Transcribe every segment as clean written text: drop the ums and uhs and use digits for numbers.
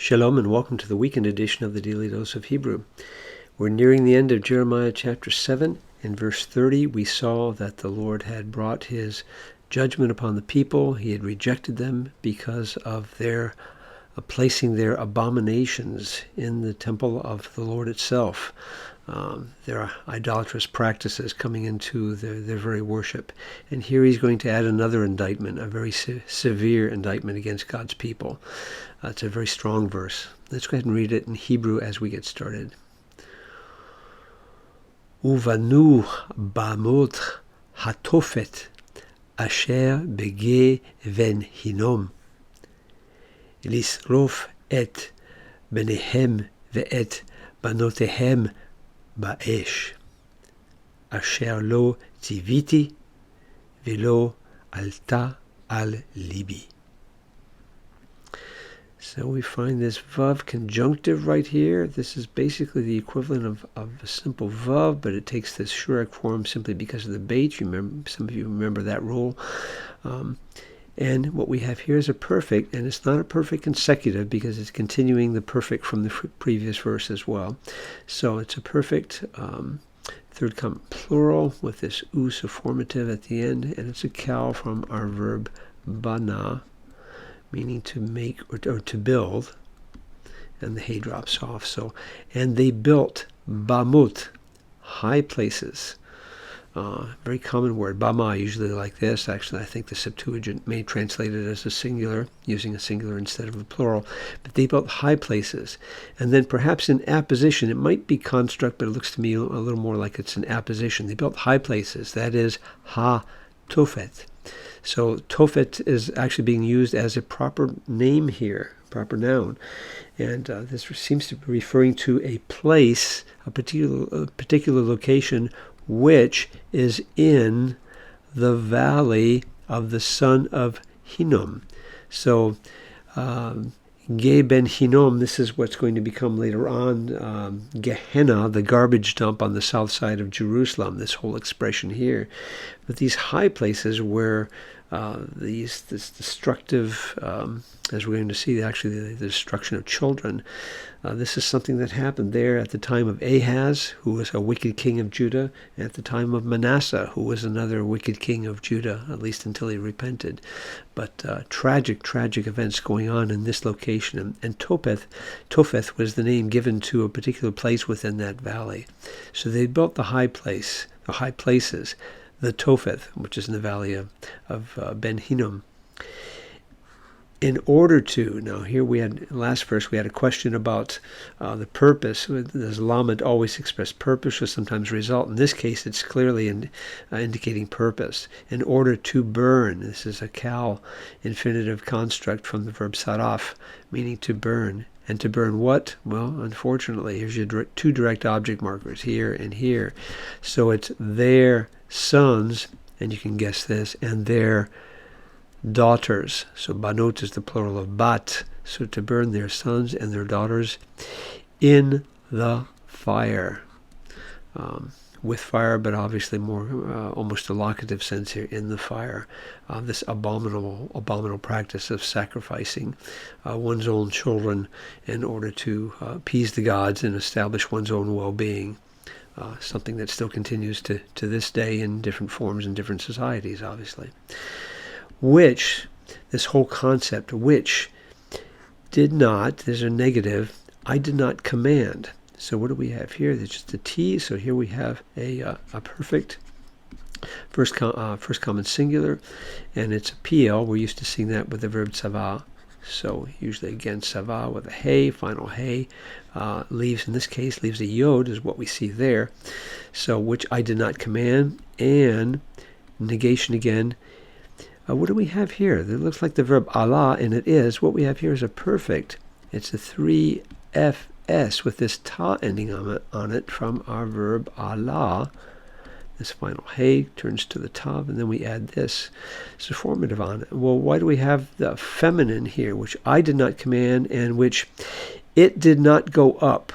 Shalom and welcome to the weekend edition of the Daily Dose of Hebrew. We're nearing the end of Jeremiah chapter 7. In verse 30, we saw that the Lord had brought his judgment upon the people. He had rejected them because of their placing their abominations in the temple of the Lord itself. Their idolatrous practices coming into their very worship. And here he's going to add another indictment, a very severe indictment against God's people. It's a very strong verse. Let's go ahead and read it in Hebrew as we get started. Uvanu bamot hatofet asher bege ven hinom lisrof et benehem ve'et banotehem ba'esh asher lo tiviti velo alta al libi. So we find this vav conjunctive right here. This is basically the equivalent of a simple vav, but it takes this shurek form simply because of the bait. Some of you remember that rule. And what we have here is a perfect, and it's not a perfect consecutive because it's continuing the perfect from the previous verse as well. So it's a perfect third common plural with this us affirmative at the end, and it's a kal from our verb bana, meaning to make or to build, and the hay drops off. So, and they built bamut, high places. Very common word. Bama, usually like this. Actually, I think the Septuagint may translate it as a singular, using a singular instead of a plural. But they built high places. And then perhaps in apposition, it might be construct, but it looks to me a little more like it's an apposition. They built high places. That is, ha-tofet. So tofet is actually being used as a proper name here, proper noun. And this seems to be referring to a place, a particular location, which is in the valley of the son of Hinnom. So, Ge ben Hinnom, this is what's going to become later on Gehenna, the garbage dump on the south side of Jerusalem, this whole expression here. But these high places where this destructive, as we're going to see, actually the destruction of children, this is something that happened there at the time of Ahaz, who was a wicked king of Judah, and at the time of Manasseh, who was another wicked king of Judah, at least until he repented. But tragic events going on in this location. And Topheth was the name given to a particular place within that valley. So they built the high places, the Topheth, which is in the valley of Ben Hinnom. In order to, now here we had, last verse, we had a question about the purpose. Does lamed always express purpose or sometimes result? In this case, it's clearly indicating purpose. In order to burn, this is a kal infinitive construct from the verb saraf, meaning to burn. And to burn what? Well, unfortunately, here's your two direct object markers, here and here. So it's their sons, and you can guess this, and their daughters. So banot is the plural of bat. So to burn their sons and their daughters in the fire. With fire, but obviously more almost a locative sense here, in the fire. This abominable practice of sacrificing one's own children in order to appease the gods and establish one's own well-being. Something that still continues to this day in different forms in different societies, obviously. Which, this whole concept, which did not, there's a negative, I did not command. So what do we have here? There's just a T. So here we have a perfect first common singular, and it's a PL. We're used to seeing that with the verb sava. So usually again sava with a hey, final hey, leaves, in this case, leaves a yod is what we see there. So which I did not command, and negation again. What do we have here? It looks like the verb Allah, and it is. What we have here is a perfect. It's a 3FS with this ta ending on it from our verb Allah. This final hey turns to the tav, and then we add this formative on it. Well, why do we have the feminine here, which I did not command, and which it did not go up?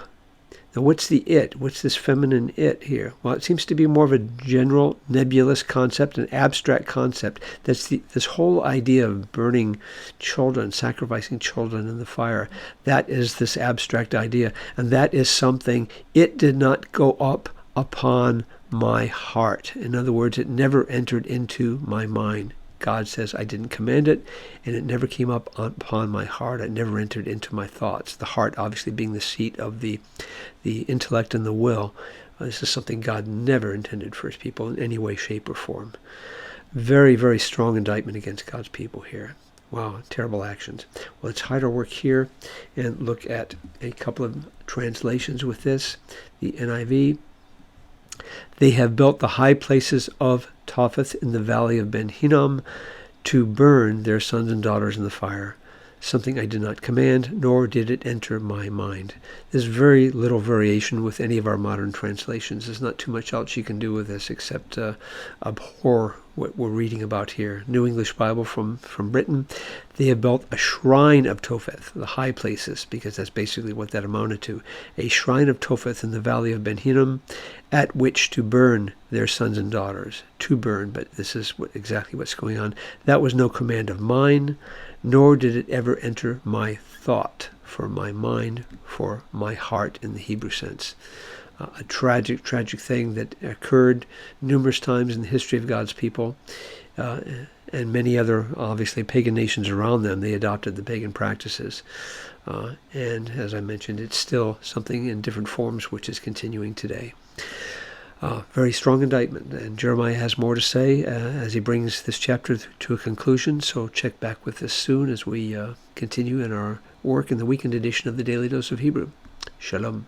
Now, what's the it? What's this feminine it here? Well, it seems to be more of a general, nebulous concept, an abstract concept. That's this whole idea of burning children, sacrificing children in the fire. That is this abstract idea. And that is something, it did not go up upon my heart. In other words, it never entered into my mind. God says, I didn't command it, and it never came up upon my heart. It never entered into my thoughts. The heart obviously being the seat of the intellect and the will. This is something God never intended for his people in any way, shape, or form. Very, very strong indictment against God's people here. Wow, terrible actions. Well, let's hide our work here and look at a couple of translations with this. The NIV. They have built the high places of Topheth in the valley of Ben Hinnom to burn their sons and daughters in the fire, something I did not command, nor did it enter my mind. There's very little variation with any of our modern translations. There's not too much else you can do with this except abhor what we're reading about here. New English Bible from Britain. They have built a shrine of Topheth, the high places, because that's basically what that amounted to. A shrine of Topheth in the valley of Ben Hinnom, at which to burn their sons and daughters. To burn, but this is exactly what's going on. That was no command of mine, nor did it ever enter my thought, for my mind, for my heart in the Hebrew sense. A tragic thing that occurred numerous times in the history of God's people, and many other, obviously, pagan nations around them. They adopted the pagan practices. And as I mentioned, it's still something in different forms which is continuing today. Very strong indictment, and Jeremiah has more to say as he brings this chapter to a conclusion, so check back with us soon as we continue in our work in the weekend edition of the Daily Dose of Hebrew. Shalom.